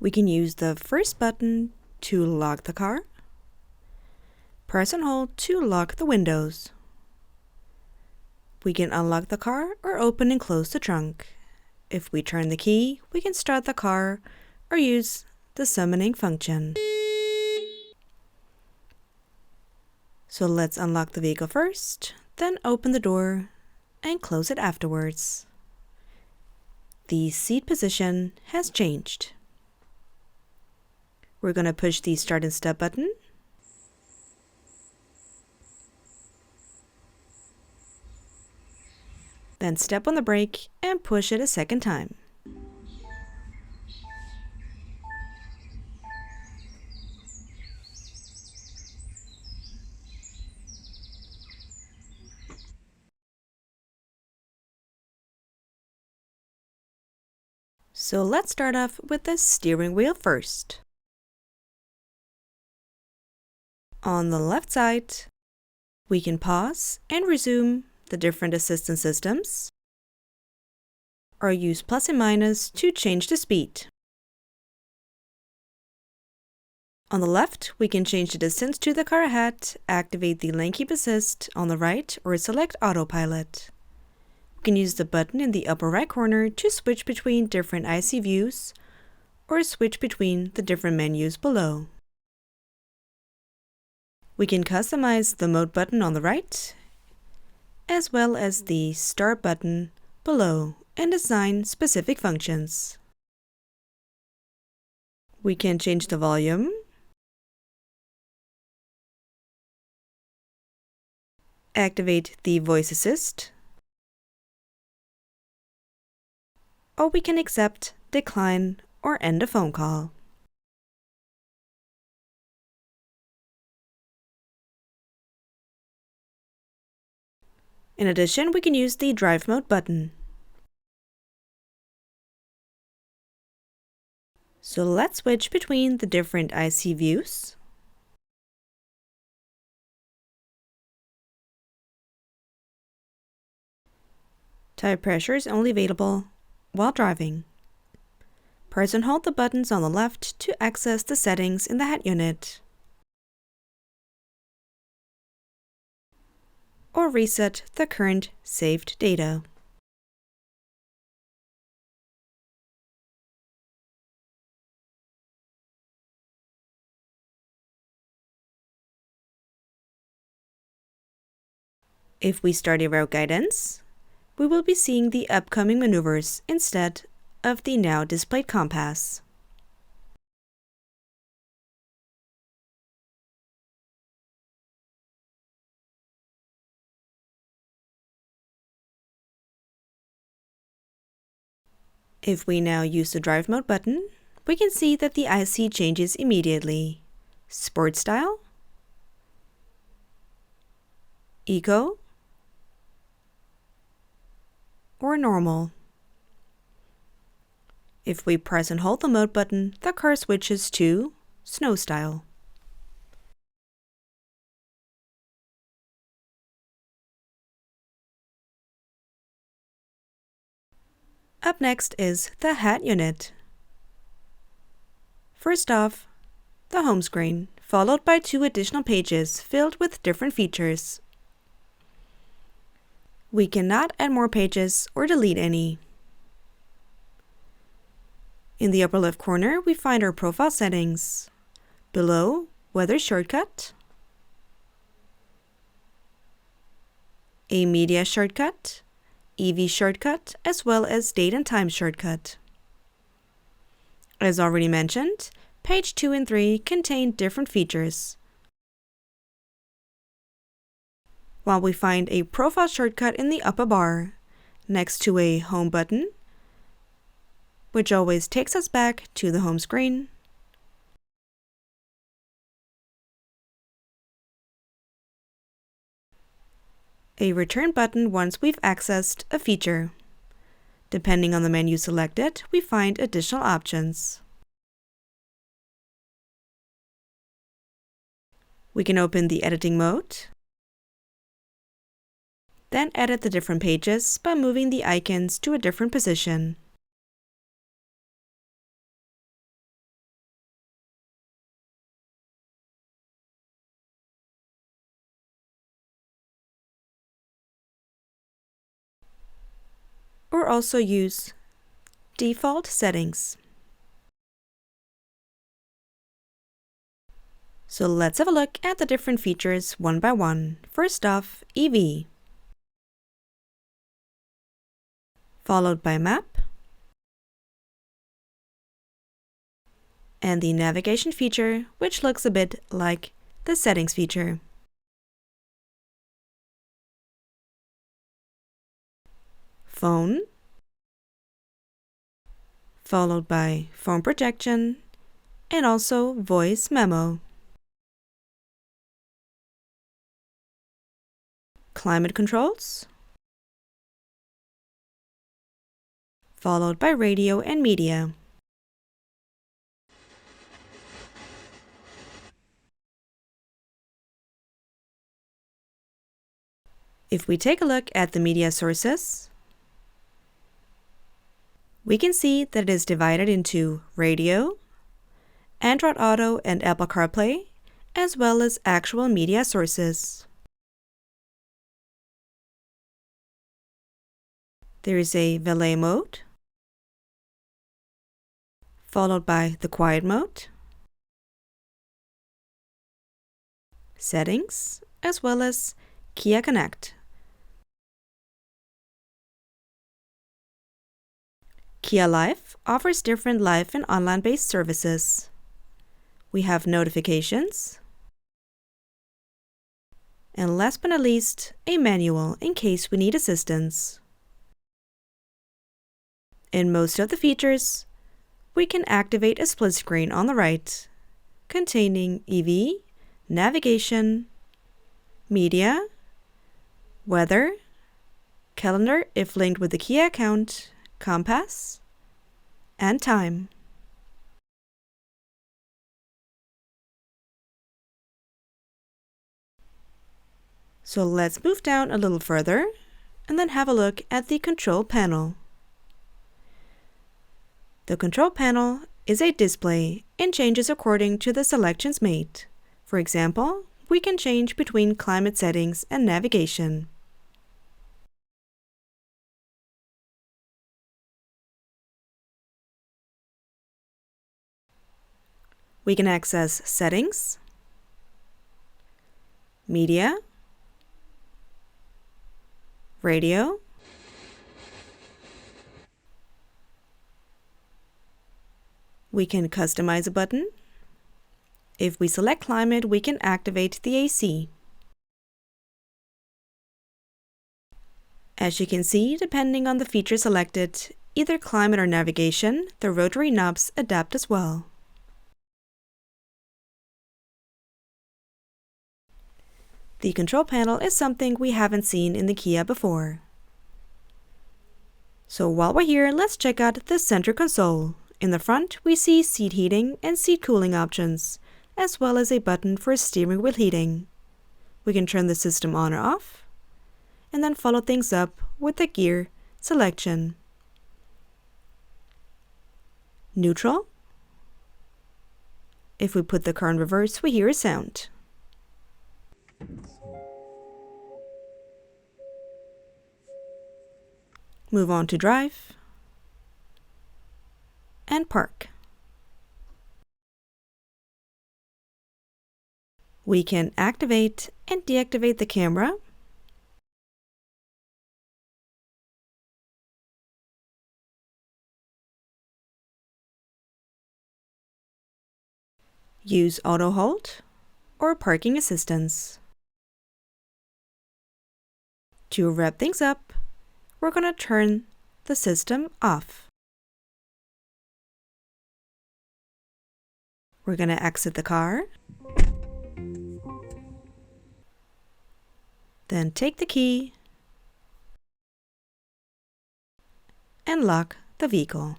We can use the first button to lock the car, press and hold to lock the windows. We can unlock the car or open and close the trunk. If we turn the key, we can start the car or use the summoning function. So let's unlock the vehicle first, then open the door and close it afterwards. The seat position has changed. We're going to push the start and stop button. Then step on the brake and push it a second time. So let's start off with the steering wheel first. On the left side, we can pause and resume the different assistance systems, or use plus and minus to change the speed. On the left, we can change the distance to the car ahead, activate the lane keep assist on the right, or select autopilot. We can use the button in the upper right corner to switch between different IC views, or switch between the different menus below. We can customize the mode button on the right, as well as the start button below, and assign specific functions. We can change the volume, activate the voice assist, or we can accept, decline, or end a phone call. In addition, we can use the drive mode button. So let's switch between the different IC views. Tire pressure is only available while driving. Press and hold the buttons on the left to access the settings in the head unit, or reset the current saved data. If we start a route guidance, we will be seeing the upcoming maneuvers instead of the now displayed compass. If we now use the drive mode button, we can see that the IC changes immediately. Sport style, Eco, or normal. If we press and hold the mode button, the car switches to snow style. Up next is the head unit. First off, the home screen, followed by 2 additional pages filled with different features. We cannot add more pages or delete any. In the upper left corner, we find our profile settings. Below, weather shortcut, a media shortcut, EV shortcut, as well as date and time shortcut. As already mentioned, page 2 and 3 contain different features, while we find a profile shortcut in the upper bar, next to a home button, which always takes us back to the home screen, a return button once we've accessed a feature. Depending on the menu selected, we find additional options. We can open the editing mode, then edit the different pages by moving the icons to a different position. or also use default settings. So let's have a look at the different features one by one. First off, EV, followed by map, and the navigation feature, which looks a bit like the settings feature. Phone, followed by phone projection, and also voice memo. Climate controls, followed by radio and media. If we take a look at the media sources, we can see that it is divided into radio, Android Auto and Apple CarPlay, as well as actual media sources. There is a valet mode, followed by the quiet mode, settings, as well as Kia Connect. Kia Live offers different live and online-based services. We have notifications, and last but not least, a manual in case we need assistance. In most of the features, we can activate a split screen on the right, containing EV, navigation, media, weather, calendar if linked with the Kia account, compass, and time. So let's move down a little further and then have a look at the control panel. The control panel is a display and changes according to the selections made. For example, we can change between climate settings and navigation. We can access settings, media, radio, we can customize a button. If we select climate, we can activate the AC. As you can see, depending on the feature selected, either climate or navigation, the rotary knobs adapt as well. The control panel is something we haven't seen in the Kia before. So while we're here, let's check out the center console. In the front, we see seat heating and seat cooling options, as well as a button for steering wheel heating. We can turn the system on or off, and then follow things up with the gear selection. Neutral. If we put the car in reverse, we hear a sound. Move on to drive and park. We can activate and deactivate the camera, use auto hold or parking assistance. To wrap things up, we're going to turn the system off. We're going to exit the car, then take the key and lock the vehicle.